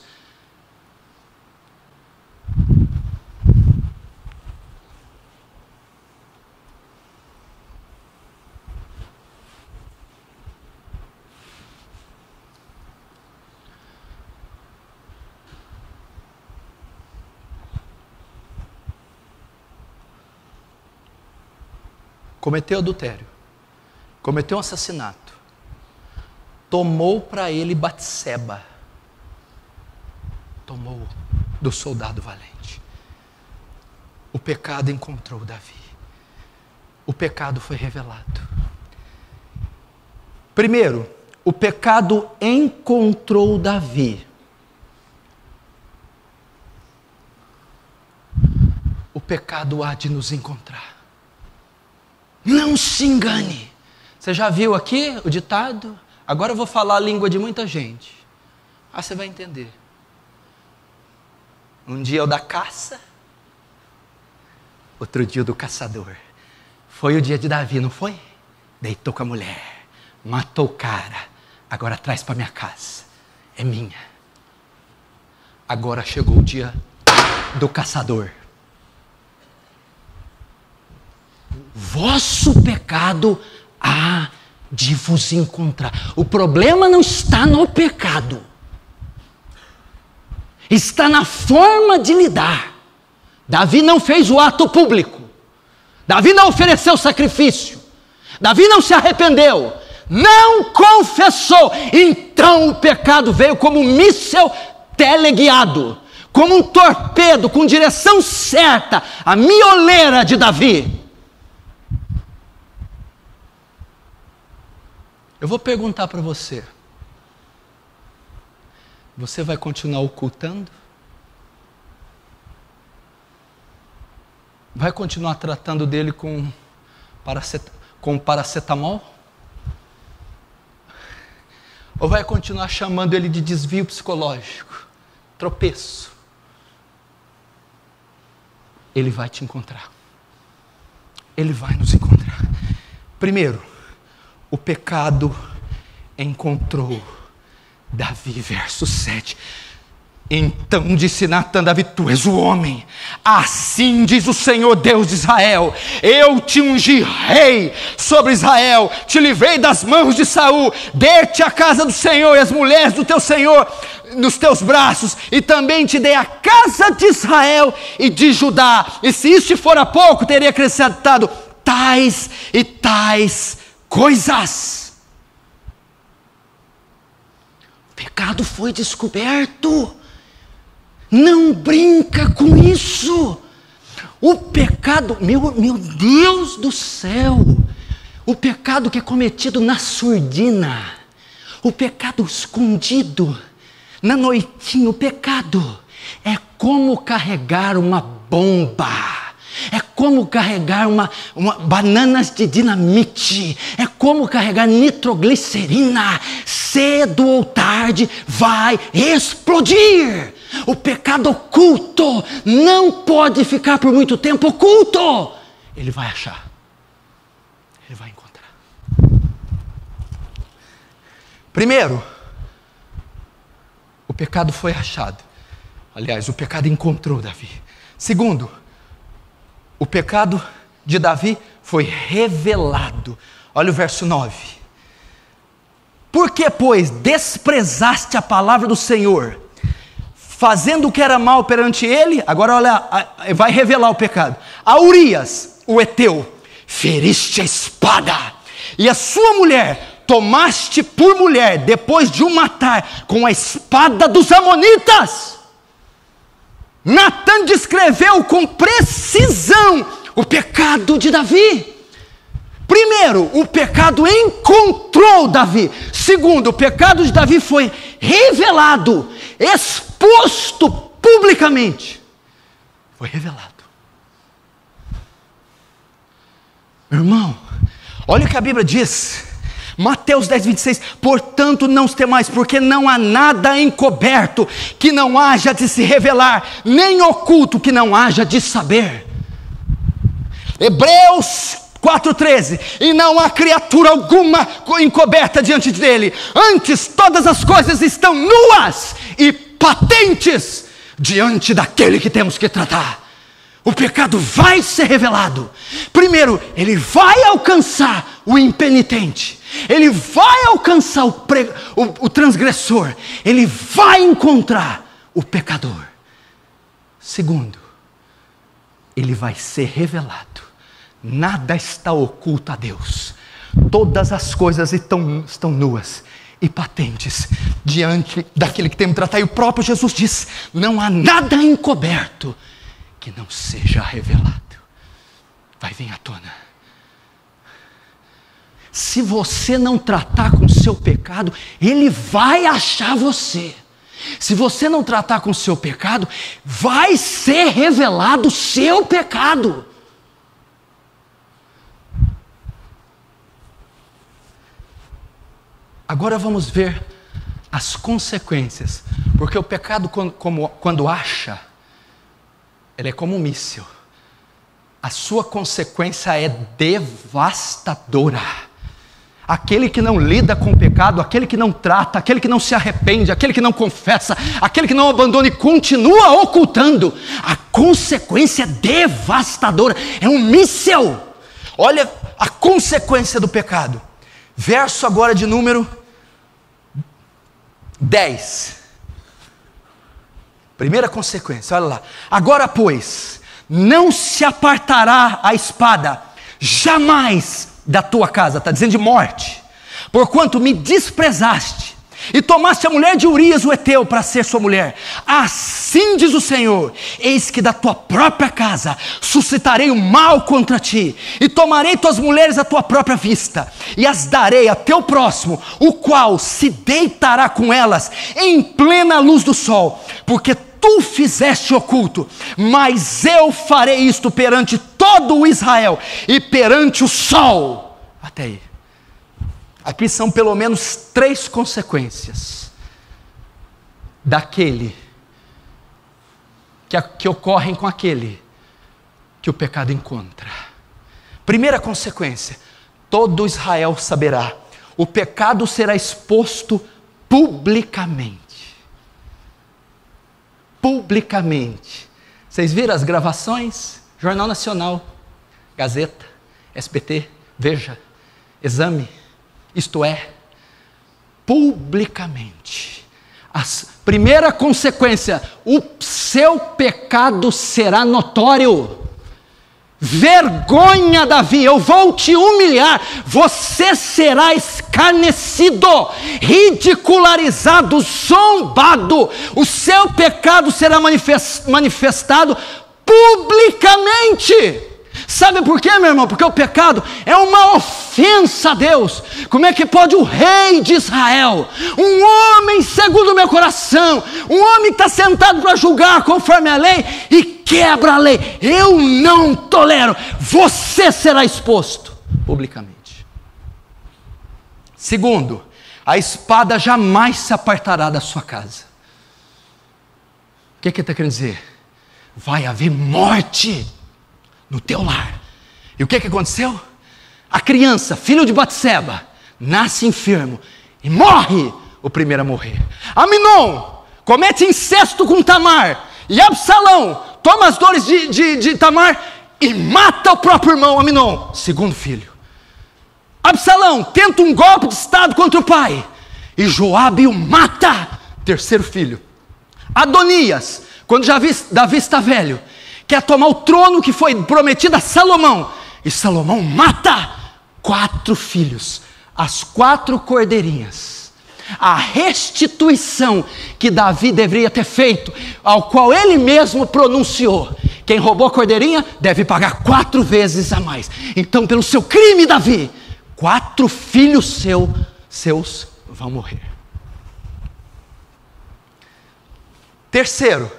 Cometeu adultério, cometeu um assassinato, tomou para ele Batseba, tomou do soldado valente. O pecado encontrou Davi, o pecado foi revelado. Primeiro, o pecado encontrou Davi. O pecado há de nos encontrar. Não se engane. Você já viu aqui o ditado? Agora eu vou falar a língua de muita gente. Você vai entender. Um dia é o da caça, outro dia o do caçador. Foi o dia de Davi, não foi? Deitou com a mulher, matou o cara. Agora traz para minha casa. É minha. Agora chegou o dia do caçador. Vosso pecado há de vos encontrar. O problema não está no pecado. Está na forma de lidar. Davi não fez o ato público. Davi não ofereceu sacrifício. Davi não se arrependeu. Não confessou. Então o pecado veio como um míssel teleguiado, como um torpedo com direção certa, a mioleira de Davi. Eu vou perguntar para você. Você vai continuar ocultando? Vai continuar tratando dele com paracetamol? Ou vai continuar chamando ele de desvio psicológico, tropeço? Ele vai te encontrar. Ele vai nos encontrar. Primeiro, o pecado encontrou Davi, verso 7. Então disse Natã a Davi: tu és o homem. Assim diz o Senhor Deus de Israel: eu te ungi rei sobre Israel, te livrei das mãos de Saul, dei-te a casa do Senhor e as mulheres do teu Senhor nos teus braços, e também te dei a casa de Israel e de Judá. E se isso te fora pouco, teria acrescentado tais e tais coisas. O pecado foi descoberto. Não brinca com isso. O pecado, meu Deus do céu, o pecado que é cometido na surdina, o pecado escondido, na noitinha, o pecado é como carregar uma bomba, é como carregar bananas de dinamite, é como carregar nitroglicerina. Cedo ou tarde vai explodir. O pecado oculto não pode ficar por muito tempo oculto. Ele vai achar, ele vai encontrar. Primeiro, o pecado foi achado. Aliás, o pecado encontrou Davi. Segundo, o pecado de Davi foi revelado. Olha o verso 9. Por que, pois, desprezaste a palavra do Senhor, fazendo o que era mal perante ele? Agora olha, vai revelar o pecado. A Urias, o heteu, feriste a espada, e a sua mulher tomaste por mulher, depois de o matar com a espada dos amonitas. Natã descreveu com precisão o pecado de Davi. Primeiro, o pecado encontrou Davi. Segundo, o pecado de Davi foi revelado, exposto publicamente. Foi revelado. Meu irmão, olha o que a Bíblia diz. Mateus 10, 26. Portanto não os temais, porque não há nada encoberto que não haja de se revelar, nem oculto que não haja de saber. Hebreus 4,13. E não há criatura alguma encoberta diante dele, antes todas as coisas estão nuas e patentes diante daquele que temos que tratar. O pecado vai ser revelado. Primeiro, ele vai alcançar o impenitente, ele vai alcançar o transgressor, ele vai encontrar o pecador. Segundo, ele vai ser revelado. Nada está oculto a Deus. Todas as coisas estão nuas e patentes diante daquele que temos que tratar. E o próprio Jesus diz: não há nada encoberto que não seja revelado. Vai vir à tona. Se você não tratar com o seu pecado, ele vai achar você. Se você não tratar com o seu pecado, vai ser revelado o seu pecado. Agora vamos ver as consequências, porque o pecado quando acha, ele é como um míssil. A sua consequência é devastadora. Aquele que não lida com o pecado, aquele que não trata, aquele que não se arrepende, aquele que não confessa, aquele que não abandona e continua ocultando, a consequência é devastadora, é um míssil. Olha a consequência do pecado. Verso agora de número 10. Primeira consequência, olha lá. Agora, pois, não se apartará a espada jamais da tua casa. Está dizendo de morte. Porquanto me desprezaste e tomaste a mulher de Urias o heteu para ser sua mulher. Assim diz o Senhor: eis que da tua própria casa suscitarei o mal contra ti, e tomarei tuas mulheres à tua própria vista, e as darei a teu próximo, o qual se deitará com elas em plena luz do sol, porque tu fizeste oculto, mas eu farei isto perante todo o Israel e perante o sol. Até aí. Aqui são pelo menos 3 consequências daquele que ocorrem com aquele que o pecado encontra. Primeira consequência: todo Israel saberá, o pecado será exposto publicamente. publicamente. Vocês viram as gravações? Jornal Nacional, Gazeta, SBT, Veja, Exame, Isto É, publicamente. A primeira consequência, o seu pecado será notório. Vergonha, Davi, eu vou te humilhar, você será escarnecido, ridicularizado, zombado, o seu pecado será manifestado publicamente. Sabe por quê, meu irmão? Porque o pecado é uma ofensa a Deus. Como é que pode o rei de Israel, um homem segundo o meu coração, um homem que está sentado para julgar conforme a lei, e quebra a lei? Eu não tolero, você será exposto publicamente. Segundo, a espada jamais se apartará da sua casa. O que ele está querendo dizer? Vai haver morte no teu lar. E o que aconteceu? A criança, filho de Batseba, nasce enfermo e morre o primeiro a morrer. Aminon comete incesto com Tamar, e Absalão toma as dores de Tamar e mata o próprio irmão Aminon, segundo filho. Absalão tenta um golpe de estado contra o pai, e Joabe o mata, terceiro filho. Adonias, quando Davi está velho, quer tomar o trono que foi prometido a Salomão, e Salomão mata 4 filhos, as 4 cordeirinhas. A restituição que Davi deveria ter feito, ao qual ele mesmo pronunciou: quem roubou a cordeirinha deve pagar 4 vezes a mais. Então, pelo seu crime, Davi, 4 filhos seus vão morrer. Terceiro,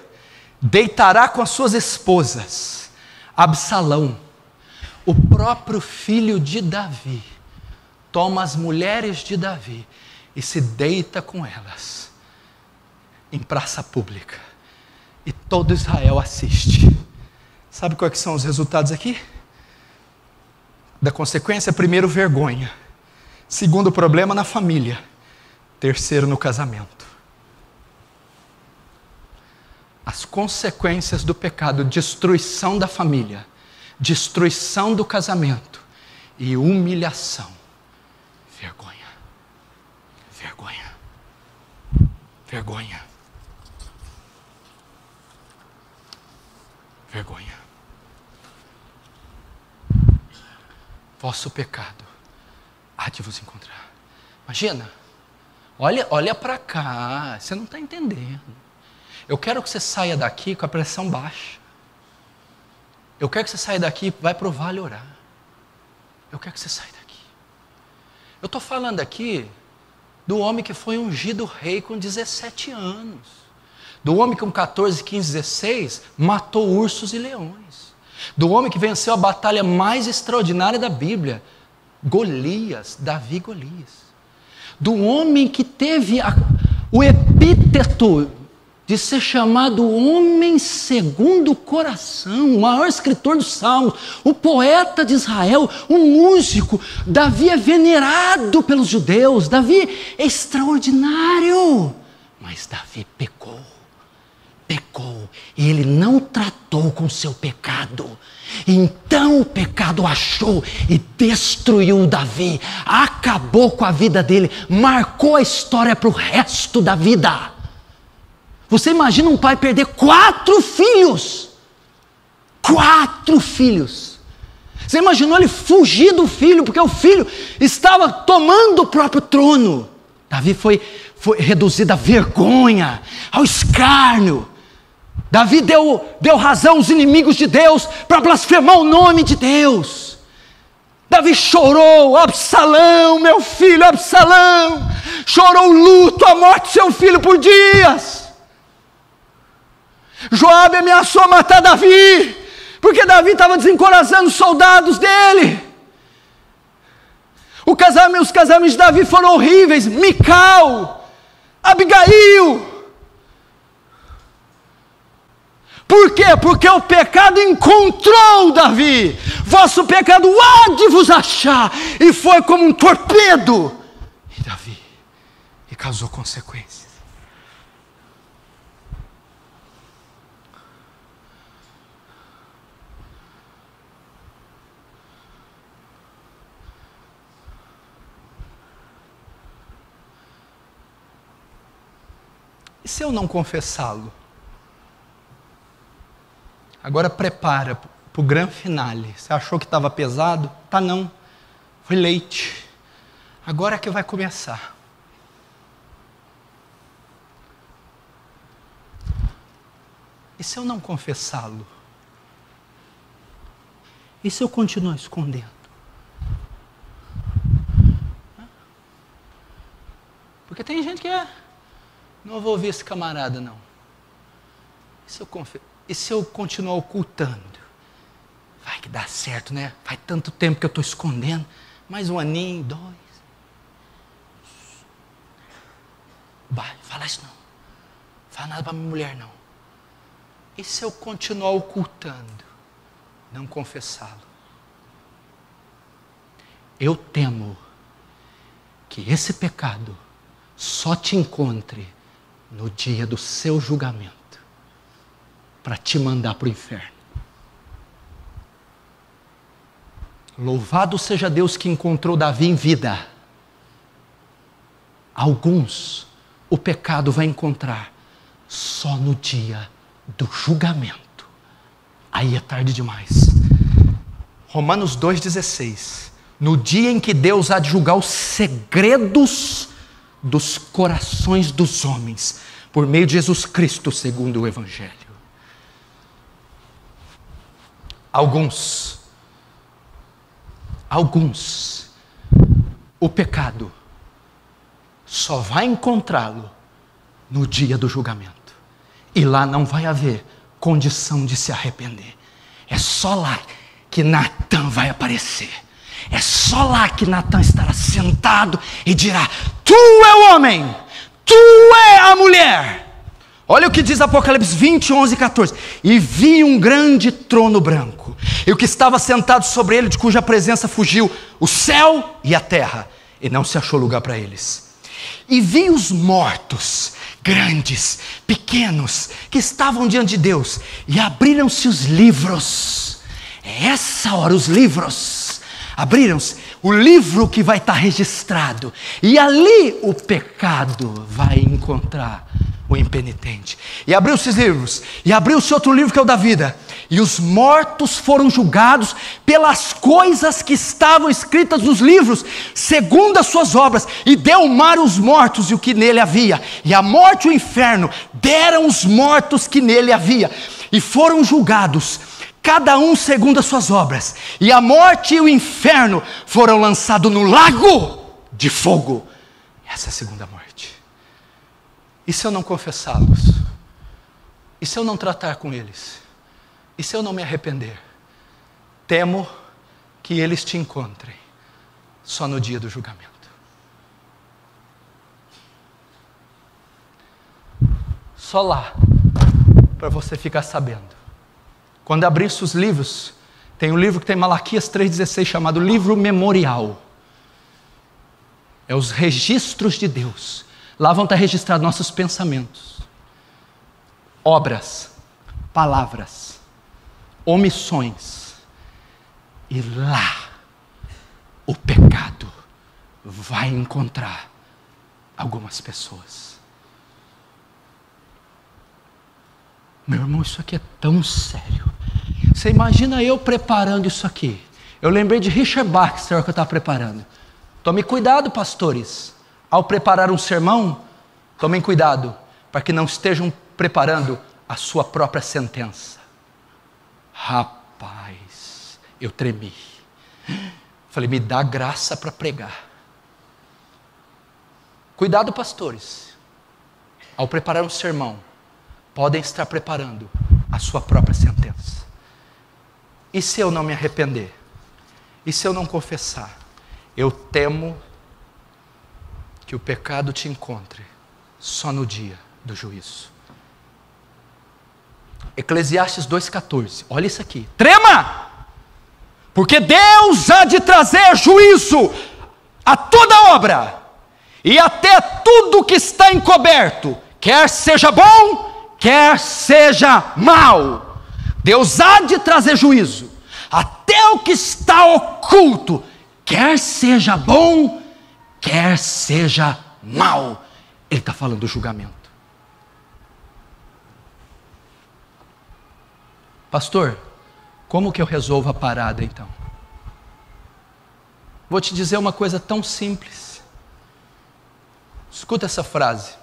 deitará com as suas esposas. Absalão, o próprio filho de Davi, toma as mulheres de Davi e se deita com elas em praça pública, e todo Israel assiste. Sabe quais que são os resultados aqui? Da consequência: primeiro, vergonha; segundo, problema na família; terceiro, no casamento. As consequências do pecado: destruição da família, destruição do casamento e humilhação. Vergonha. Vergonha. Vergonha. Vergonha. Vosso pecado há de vos encontrar. Imagina, olha para cá, você não está entendendo. Eu quero que você saia daqui com a pressão baixa. Eu quero que você saia daqui e vai para o vale orar. Eu quero que você saia daqui. Eu estou falando aqui do homem que foi ungido rei com 17 anos. Do homem que com 14, 15, 16 matou ursos e leões. Do homem que venceu a batalha mais extraordinária da Bíblia, Golias, Davi Golias. Do homem que teve o epíteto de ser chamado homem segundo o coração, o maior escritor dos Salmos, o poeta de Israel, o músico. Davi é venerado pelos judeus, Davi é extraordinário, mas Davi pecou, e ele não tratou com seu pecado. Então o pecado achou e destruiu Davi, acabou com a vida dele, marcou a história para o resto da vida. Você imagina um pai perder 4 filhos? 4 filhos. Você imaginou ele fugir do filho, porque o filho estava tomando o próprio trono? Davi foi reduzido à vergonha, ao escárnio. Davi deu razão aos inimigos de Deus para blasfemar o nome de Deus. Davi chorou: Absalão, meu filho Absalão. Chorou luto, a morte do seu filho por dias. Joabe ameaçou matar Davi, porque Davi estava desencorajando os soldados dele. Os casamentos de Davi foram horríveis. Mical, Abigail. Por quê? Porque o pecado encontrou Davi. Vosso pecado há de vos achar. E foi como um torpedo. E Davi, e causou consequências. E se eu não confessá-lo? Agora prepara para o grande finale. Você achou que estava pesado? Tá não. Foi leite. Agora é que vai começar. E se eu não confessá-lo? E se eu continuar escondendo? Porque tem gente que não vou ouvir esse camarada, não. E se eu continuar ocultando? Vai que dá certo, né? Faz tanto tempo que eu estou escondendo. Mais um aninho, 2. Vai, fala isso não. Fala nada para minha mulher, não. E se eu continuar ocultando? Não confessá-lo? Eu temo que esse pecado só te encontre no dia do seu julgamento, para te mandar para o inferno. Louvado seja Deus que encontrou Davi em vida. Alguns o pecado vai encontrar só no dia do julgamento. Aí é tarde demais. Romanos 2,16. No dia em que Deus há de julgar os segredos dos corações dos homens, por meio de Jesus Cristo, segundo o Evangelho. Alguns, o pecado só vai encontrá-lo no dia do julgamento. E lá não vai haver condição de se arrepender. É só lá que Natan vai aparecer. É só lá que Natan estará sentado e dirá: tu é o homem, tu é a mulher. Olha o que diz Apocalipse 20, 11 e 14. E vi um grande trono branco, e o que estava sentado sobre ele, de cuja presença fugiu o céu e a terra, e não se achou lugar para eles. E vi os mortos, grandes, pequenos, que estavam diante de Deus, e abriram-se os livros. É essa hora, os livros abriram-se, o livro que vai estar registrado, e ali o pecado vai encontrar o impenitente. E abriu-se os livros, e abriu-se outro livro que é o da vida, e os mortos foram julgados pelas coisas que estavam escritas nos livros, segundo as suas obras, e deu o mar os mortos e o que nele havia, e a morte e o inferno deram os mortos que nele havia, e foram julgados cada um segundo as suas obras, e a morte e o inferno foram lançados no lago de fogo. Essa é a segunda morte. E se eu não confessá-los? E se eu não tratar com eles? E se eu não me arrepender? Temo que eles te encontrem só no dia do julgamento. Só lá, para você ficar sabendo. Quando abrir os livros, tem um livro que tem Malaquias 3,16 chamado Livro Memorial. É os registros de Deus. Lá vão estar registrados nossos pensamentos, obras, palavras, omissões. E lá o pecado vai encontrar algumas pessoas. Meu irmão, isso aqui é tão sério. Você imagina eu preparando isso aqui. Eu lembrei de Richard Baxter que eu estava preparando. Tome cuidado, pastores. Ao preparar um sermão, tomem cuidado, para que não estejam preparando a sua própria sentença. Rapaz, eu tremi. Falei, me dá graça para pregar. Cuidado, pastores. Ao preparar um sermão, podem estar preparando a sua própria sentença. E se eu não me arrepender? E se eu não confessar? Eu temo que o pecado te encontre só no dia do juízo. Eclesiastes 2,14. Olha isso aqui. Trema! Porque Deus há de trazer juízo a toda obra e até tudo que está encoberto, quer seja bom, quer seja mal. Deus há de trazer juízo até o que está oculto, quer seja bom, quer seja mal. Ele está falando do julgamento. Pastor, como que eu resolvo a parada então? Vou te dizer uma coisa tão simples. Escuta essa frase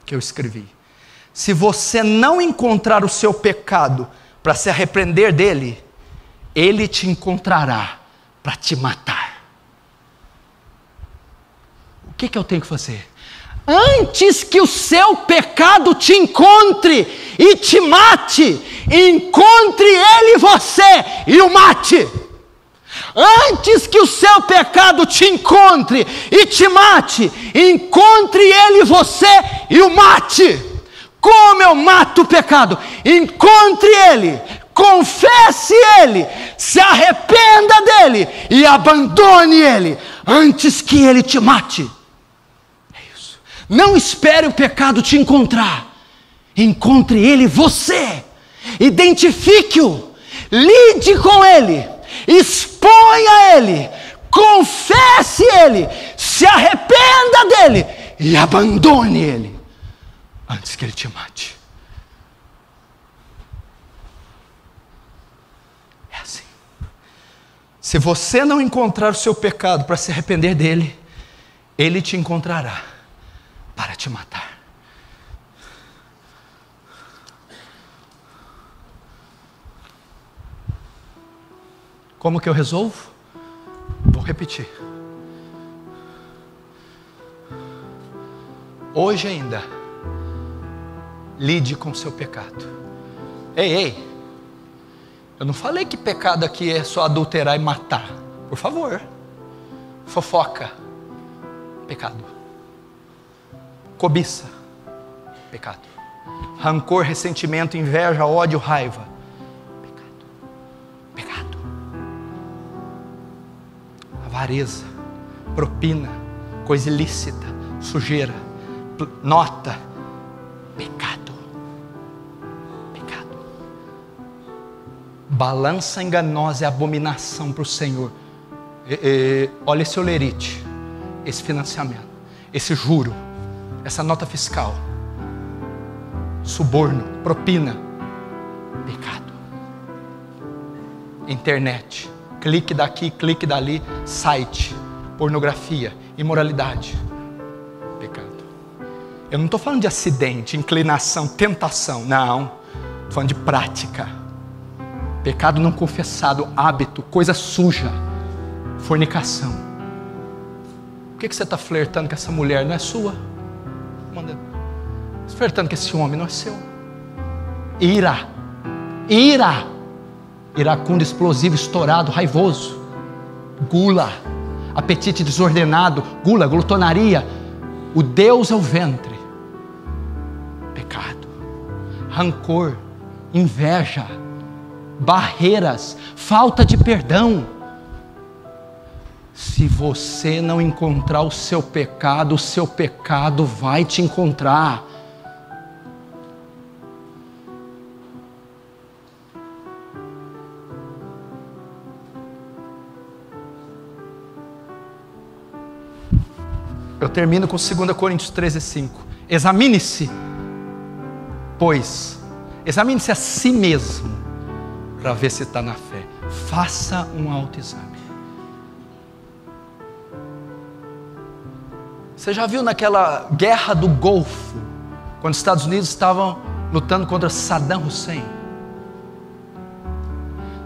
que eu escrevi. Se você não encontrar o seu pecado para se arrepender dele, ele te encontrará para te matar. O que eu tenho que fazer? Antes que o seu pecado te encontre e te mate, encontre ele você e o mate. Antes que o seu pecado te encontre e te mate, encontre ele você e o mate. Como eu mato o pecado? Encontre ele, confesse ele, se arrependa dele e abandone ele antes que ele te mate. Não espere o pecado te encontrar. Encontre ele você. Identifique-o. Lide com ele. Exponha ele. Confesse ele. Se arrependa dele. E abandone ele. Antes que ele te mate. É assim. Se você não encontrar o seu pecado para se arrepender dele, ele te encontrará para te matar. Como que eu resolvo? Vou repetir. Hoje ainda, lide com o seu pecado. Ei, eu não falei que pecado aqui é só adulterar e matar. Por favor. Fofoca, pecado. Cobiça, pecado. Rancor, ressentimento, inveja, ódio, raiva, pecado. Avareza, propina, coisa ilícita, sujeira, nota, pecado. Balança enganosa é abominação para o Senhor. Olha esse olerite, esse financiamento, esse juro, essa nota fiscal, suborno, propina, pecado. Internet, clique daqui, clique dali, site, pornografia, imoralidade, pecado. Eu não estou falando de acidente, inclinação, tentação, não. Estou falando de prática. Pecado não confessado, hábito, coisa suja, fornicação. Por que você está flertando com essa mulher? Não é sua? Flertando com esse homem, não é seu. Ira, iracundo, explosivo, estourado, raivoso. Gula, apetite desordenado, gula, glutonaria. O Deus é o ventre. Pecado, rancor, inveja, barreiras, falta de perdão. Se você não encontrar o seu pecado vai te encontrar. Eu termino com 2 Coríntios 13:5. Examine-se, pois, examine-se a si mesmo, para ver se está na fé. Faça um autoexame. Você já viu naquela guerra do Golfo, quando os Estados Unidos estavam lutando contra Saddam Hussein?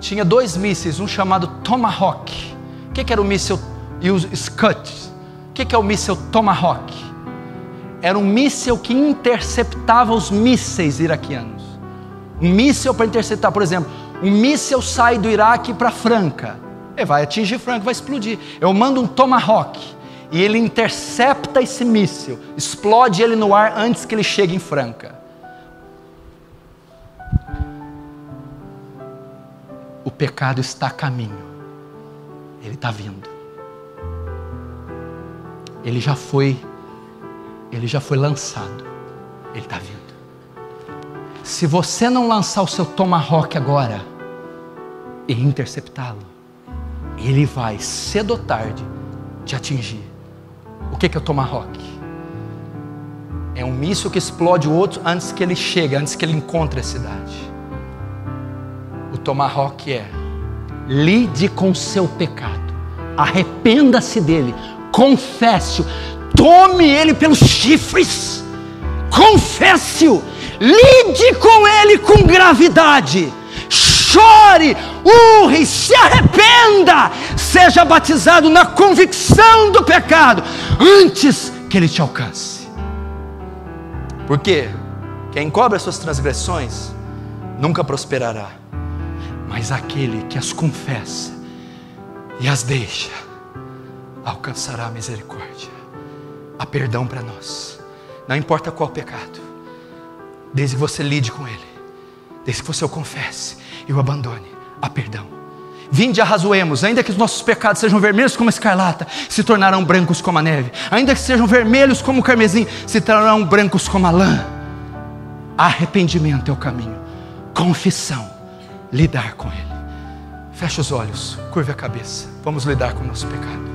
Tinha 2 mísseis, um chamado Tomahawk. O que era o míssil? E os Scud. O que é o míssil Tomahawk? Era um míssil que interceptava os mísseis iraquianos. Um míssil para interceptar, por exemplo, um míssil sai do Iraque para Franca. Ele vai atingir Franca, vai explodir. Eu mando um Tomahawk e ele intercepta esse míssil, explode ele no ar antes que ele chegue em Franca. O pecado está a caminho. Ele está vindo. Ele já foi lançado. Ele está vindo. Se você não lançar o seu Tomahawk agora e interceptá-lo, ele vai, cedo ou tarde, te atingir. O que é o Tomahawk? É um míssil que explode o outro antes que ele chegue, antes que ele encontre a cidade. O tomahawk é: lide com seu pecado, arrependa-se dele, confesse-o, tome ele pelos chifres, confesse-o, lide com ele com gravidade, chore, urre, se arrependa, seja batizado na convicção do pecado, antes que ele te alcance. Porque quem encobre as suas transgressões nunca prosperará, mas aquele que as confessa e as deixa alcançará a misericórdia. Há perdão para nós, não importa qual pecado, desde que você lide com ele, desde que você o confesse e o abandone, há perdão. Vinde, arrazoemos, ainda que os nossos pecados sejam vermelhos como a escarlata, se tornarão brancos como a neve, ainda que sejam vermelhos como o carmesim, se tornarão brancos como a lã. Arrependimento é o caminho, confissão, lidar com ele. Feche os olhos, curve a cabeça, vamos lidar com o nosso pecado.